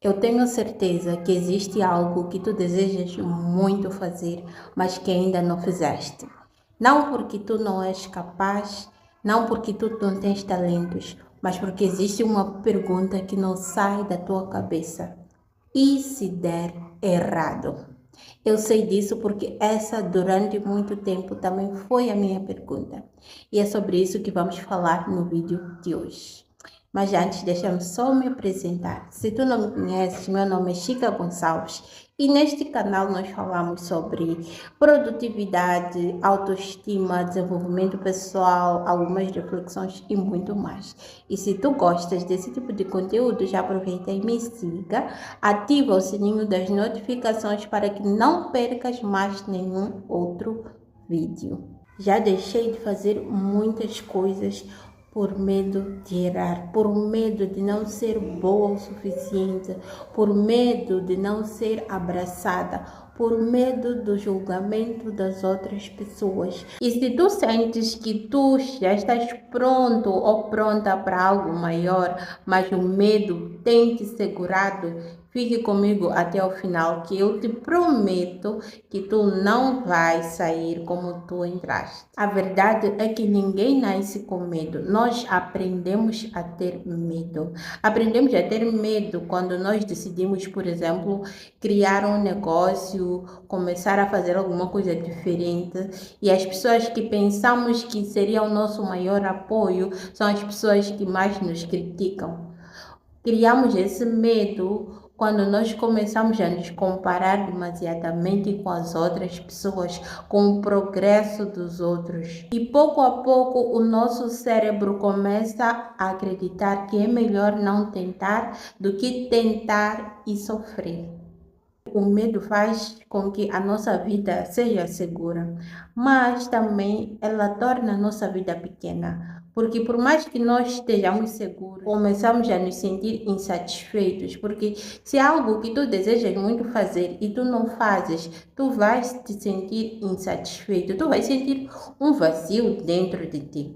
Eu tenho certeza que existe algo que tu desejas muito fazer, mas que ainda não fizeste. Não porque tu não és capaz, não porque tu não tens talentos, mas porque existe uma pergunta que não sai da tua cabeça. E se der errado? Eu sei disso porque essa durante muito tempo também foi a minha pergunta. E é sobre isso que vamos falar no vídeo de hoje. Mas antes, deixa-me só me apresentar. Se tu não me conheces, meu nome é Chica Gonçalves e neste canal nós falamos sobre produtividade, autoestima, desenvolvimento pessoal, algumas reflexões e muito mais. E se tu gostas desse tipo de conteúdo, já aproveita e me siga, ativa o sininho das notificações para que não percas mais nenhum outro vídeo. Já deixei de fazer muitas coisas por medo de errar, por medo de não ser boa o suficiente, por medo de não ser abraçada, por medo do julgamento das outras pessoas. E se tu sentes que tu já estás pronto ou pronta para algo maior, mas o medo tem te segurado, fique comigo até o final, que eu te prometo que tu não vais sair como tu entraste. A verdade é que ninguém nasce com medo. Nós aprendemos a ter medo. Aprendemos a ter medo quando nós decidimos, por exemplo, criar um negócio, começar a fazer alguma coisa diferente. E as pessoas que pensamos que seria o nosso maior apoio são as pessoas que mais nos criticam. Criamos esse medo quando nós começamos a nos comparar demasiadamente com as outras pessoas, com o progresso dos outros. E pouco a pouco o nosso cérebro começa a acreditar que é melhor não tentar do que tentar e sofrer. O medo faz com que a nossa vida seja segura, mas também ela torna a nossa vida pequena. Porque por mais que nós estejamos seguros, começamos a nos sentir insatisfeitos. Porque se é algo que tu desejas muito fazer e tu não fazes, tu vais te sentir insatisfeito, tu vais sentir um vazio dentro de ti.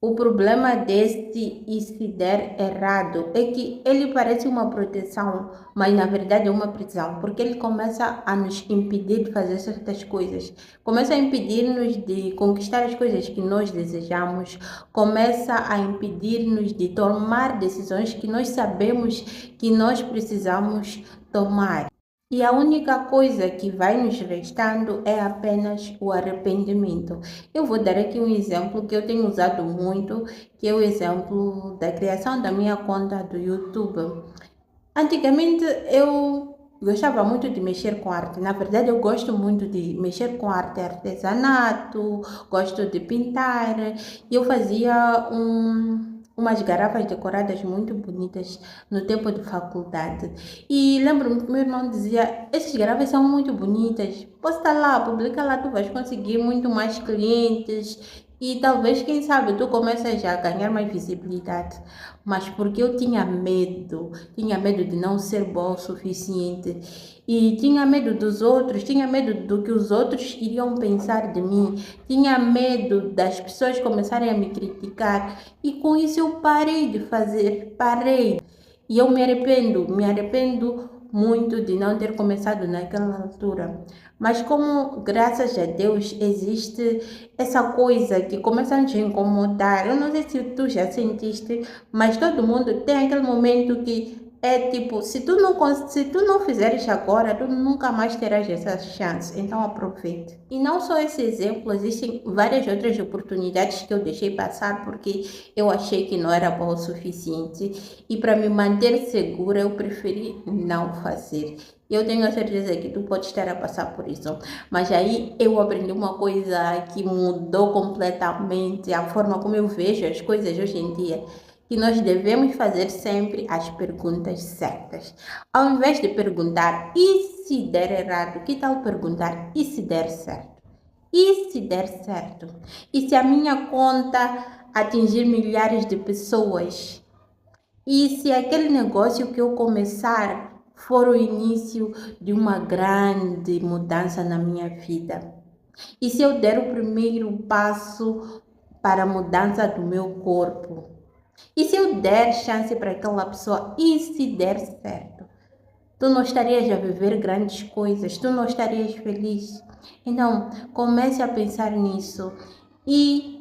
O problema deste e se der errado é que ele parece uma proteção, mas na verdade é uma prisão, porque ele começa a nos impedir de fazer certas coisas, começa a impedir-nos de conquistar as coisas que nós desejamos, começa a impedir-nos de tomar decisões que nós sabemos que nós precisamos tomar. E a única coisa que vai nos restando é apenas o arrependimento. Eu vou dar aqui um exemplo que eu tenho usado muito, que é o exemplo da criação da minha conta do YouTube. Antigamente eu gostava muito de mexer com arte. Na verdade, eu gosto muito de mexer com arte, artesanato, gosto de pintar. E eu fazia umas garrafas decoradas muito bonitas no tempo de faculdade. E lembro-me que meu irmão dizia: essas garrafas são muito bonitas, posta lá, publica lá, tu vais conseguir muito mais clientes. E talvez, quem sabe, tu começas a ganhar mais visibilidade. Mas porque eu tinha medo de não ser bom o suficiente. E tinha medo dos outros, tinha medo do que os outros iriam pensar de mim. Tinha medo das pessoas começarem a me criticar. E com isso eu parei de fazer, parei. E eu me arrependo muito de não ter começado naquela altura. Mas como, graças a Deus, existe essa coisa que começa a te incomodar. Eu não sei se tu já sentiste, mas todo mundo tem aquele momento que é tipo, se tu não fizeres agora, tu nunca mais terás essa chance. Então aproveite. E não só esse exemplo, existem várias outras oportunidades que eu deixei passar porque eu achei que não era bom o suficiente. E para me manter segura, eu preferi não fazer. Eu tenho a certeza que tu pode estar a passar por isso. Mas aí eu aprendi uma coisa que mudou completamente a forma como eu vejo as coisas hoje em dia. Que nós devemos fazer sempre as perguntas certas. Ao invés de perguntar, e se der errado? Que tal perguntar, e se der certo? E se der certo? E se a minha conta atingir milhares de pessoas? E se aquele negócio que eu começar for o início de uma grande mudança na minha vida? E se eu der o primeiro passo para a mudança do meu corpo? E se eu der chance para aquela pessoa e se der certo? Tu não estarias a viver grandes coisas, tu não estarias feliz. Então, comece a pensar nisso e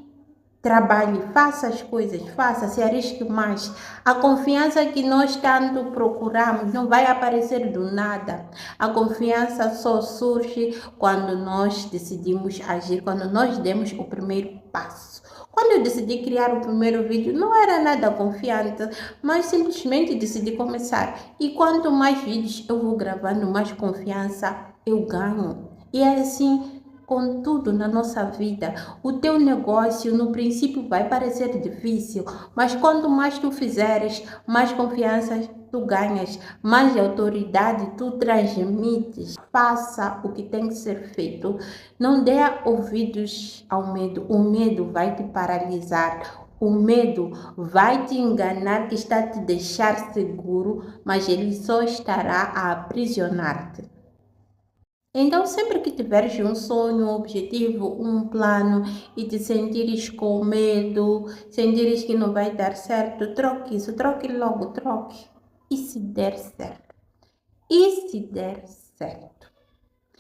trabalhe, faça as coisas, faça, se arrisque mais. A confiança que nós tanto procuramos não vai aparecer do nada. A confiança só surge quando nós decidimos agir, quando nós demos o primeiro passo. Quando eu decidi criar o primeiro vídeo, não era nada confiante, mas simplesmente decidi começar. E quanto mais vídeos eu vou gravando, mais confiança eu ganho. E é assim com tudo na nossa vida. O teu negócio no princípio vai parecer difícil, mas quanto mais tu fizeres, mais confiança tu ganhas, mais autoridade tu transmites. Faça o que tem que ser feito. Não dê ouvidos ao medo. O medo vai te paralisar. O medo vai te enganar que está a te deixar seguro, mas ele só estará a aprisionar-te. Então, sempre que tiveres um sonho, um objetivo, um plano e te sentires com medo, sentires que não vai dar certo, troque isso, troque logo, troque. E se der certo? E se der certo?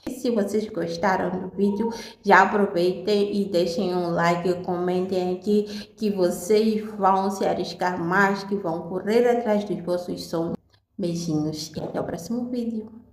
E se vocês gostaram do vídeo, já aproveitem e deixem um like, comentem aqui que vocês vão se arriscar mais, que vão correr atrás dos vossos sonhos. Beijinhos e até o próximo vídeo.